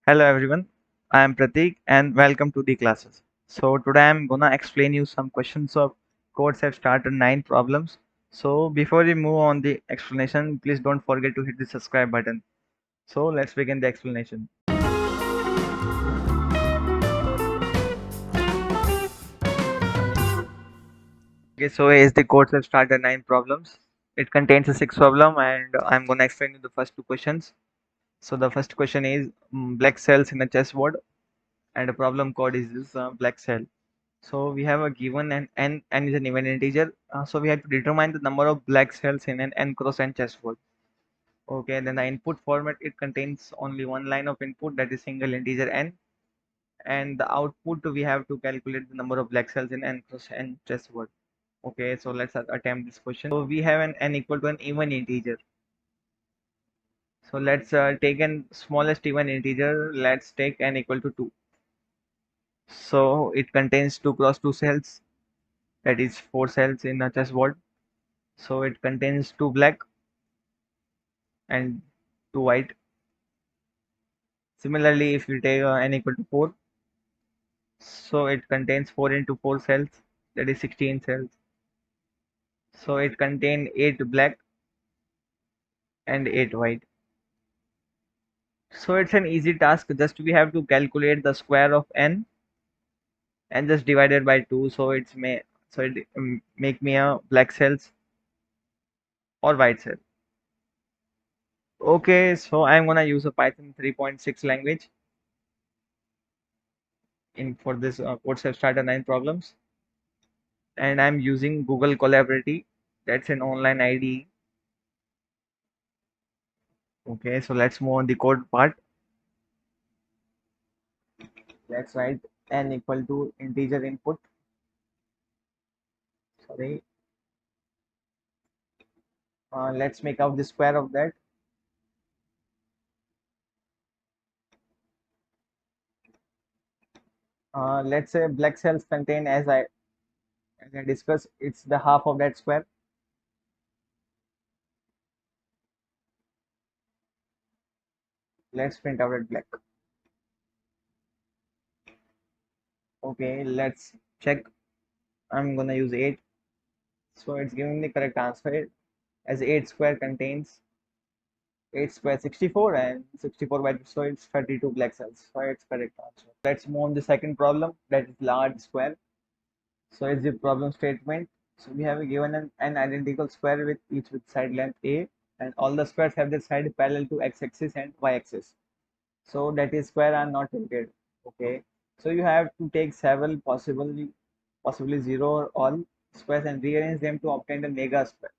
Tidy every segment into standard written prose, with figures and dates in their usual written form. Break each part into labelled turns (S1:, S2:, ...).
S1: Hello everyone, I am Pratik and welcome to the classes. So today I'm gonna explain you some questions of codes have started 9 problems. So before we move on the explanation, please don't forget to hit the subscribe button. So let's begin the explanation. Okay, so is the codes have started 9 problems. It contains a 6 problem and I'm gonna explain you the first two questions. So the first question is black cells in a chessboard and the problem code is this black cell. So we have a given n is an even integer. So we have to determine the number of black cells in an n cross n chessboard. Okay, then the input format it contains only one line of input that is single integer n, and the output we have to calculate the number of black cells in n cross n chessboard. Okay, so let's attempt this question. So we have an n equal to an even integer. So let's take an smallest even integer. Let's take n equal to 2. So it contains 2 cross 2 cells, that is 4 cells in a chessboard. So it contains 2 black and 2 white. Similarly, if we take n equal to 4, so it contains 4 into 4 cells, that is 16 cells. So it contains 8 black and 8 white. So it's an easy task, just we have to calculate the square of n and just divide it by 2. So it make me a black cells or white cell. Okay, so I'm gonna use a Python 3.6 language in for this course have started 9 problems, and I'm using Google Collaborate. That's an online IDE. Okay, so let's move on the code part. Let's write n equal to integer input. Sorry. Let's make out the square of that. Let's say black cells contain as I discussed, it's the half of that square. Let's print out at black. Okay, let's check. I'm gonna use 8. So it's giving the correct answer as 8 square contains 8 square 64 and 64 by, so it's 32 black cells. So it's correct answer. Let's move on the second problem, that is large square. So it's the problem statement. So we have given an identical square with each with side length a, and all the squares have their side parallel to x-axis and y-axis. So that is square are not tilted. Okay. So you have to take several possibly zero or all squares and rearrange them to obtain the mega square.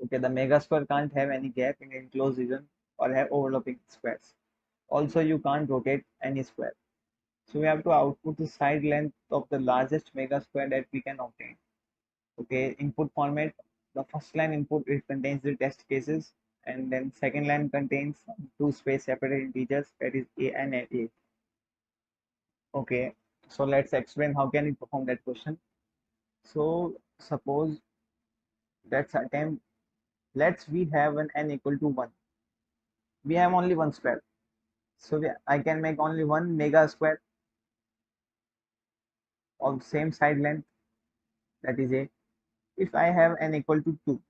S1: Okay, the mega square can't have any gap in enclosed region or have overlapping squares. Also, you can't rotate any square. So we have to output the side length of the largest mega square that we can obtain. Okay, input format, the first line input it contains the test cases, and then second line contains two space separated integers, that is a and a. Okay, so let's explain how can we perform that question. So suppose let's attempt, let's we have an n equal to 1. We have only one square, so I can make only one mega square of same side length, that is a. If I have n equal to 2,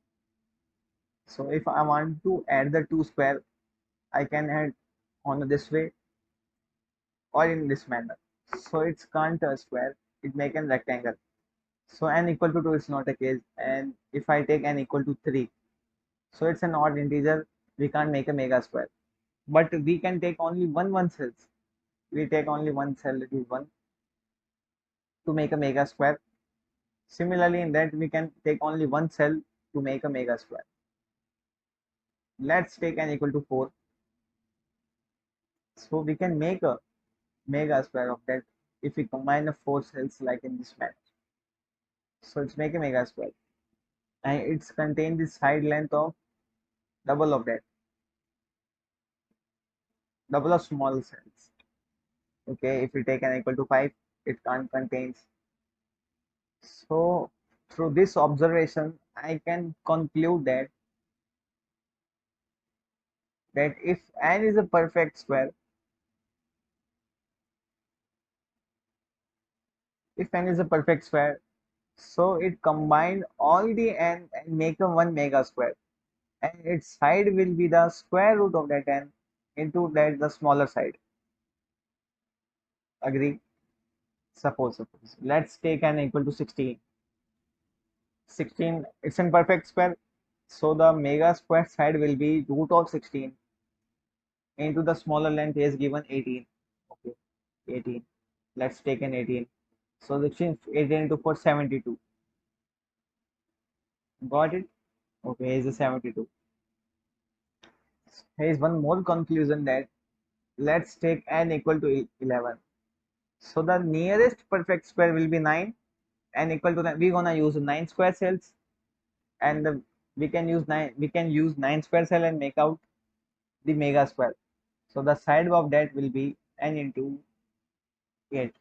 S1: so if I want to add the 2 square, I can add on this way or in this manner. So it's can't a square, it make a rectangle. So n equal to 2 is not a case, and if I take n equal to 3, so it's an odd integer, we can't make a mega square. But we can take only one cells. We take only one cell, it is 1, to make a mega square. Similarly, in that we can take only one cell to make a mega square. Let's take n equal to 4. So we can make a mega square of that if we combine the 4 cells like in this manner. So it's make a mega square, and it's contain the side length of double of that, double of small cells. Okay, if we take n equal to 5, it can't contains. So through this observation, I can conclude that if n is a perfect square, If n is a perfect square, so it combine all the n and make a one mega square, and its side will be the square root of that n into that the smaller side. Agree? Suppose let's take n equal to 16. 16, it's in perfect square, so the mega square side will be root of 16 into the smaller length is given 18. Okay, 18. Let's take an 18. So the 18 into 4, 72. Got it? Okay, here's a 72. Here's one more conclusion that let's take n equal to 11. So the nearest perfect square will be 9. N equal to 9. We're gonna use 9 square cells, and we can use 9 square cell and make out the mega square. So the side of that will be n into 8.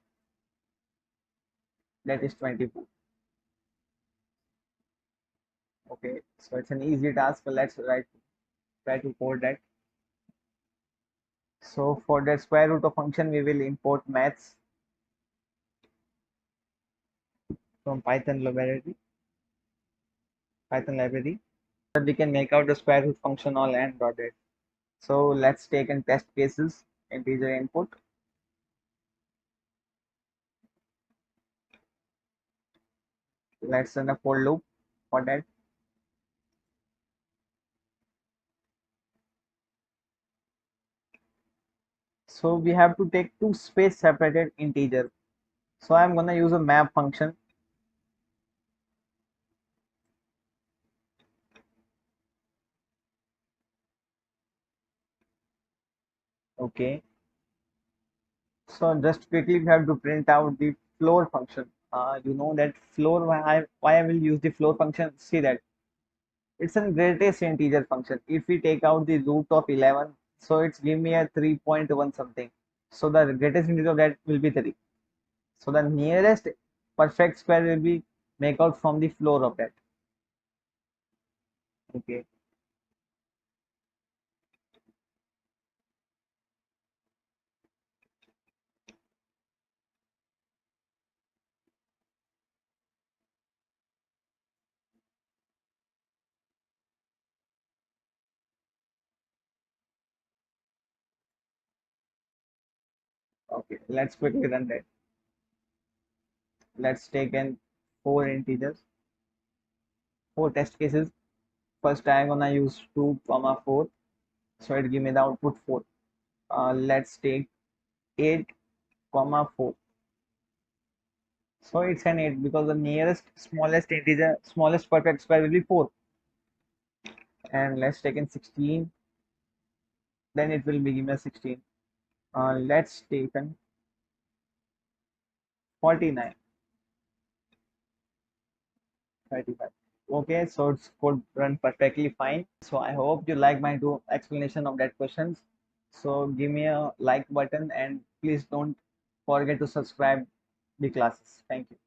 S1: That is 24. Okay, so it's an easy task. So let's try to code that. So for the square root of function, we will import maths from Python library. That we can make out the square root function all and dotted. So let's take in test cases, integer input. Let's run a for loop for that. So we have to take two space separated integer. So I'm gonna use a map function. Okay. So just quickly we have to print out the floor function. You know that floor, why I will use the floor function. See that it's a greatest integer function. If we take out the root of 11, so it's give me a 3.1 something. So the greatest integer of that will be 3. So the nearest perfect square will be make out from the floor of that. Okay. Okay. Let's quickly run that. Let's take in 4 integers, 4 test cases. First I'm gonna use 2 comma 4. So it give me the output 4. Let's take 8 comma 4. So it's an 8 because the nearest smallest integer, smallest perfect square will be 4. And let's take in 16. Then it will be given as 16. Let's take in 49, 35. Okay, so it's could run perfectly fine. So I hope you like my explanation of that questions. So give me a like button and please don't forget to subscribe the classes. Thank you.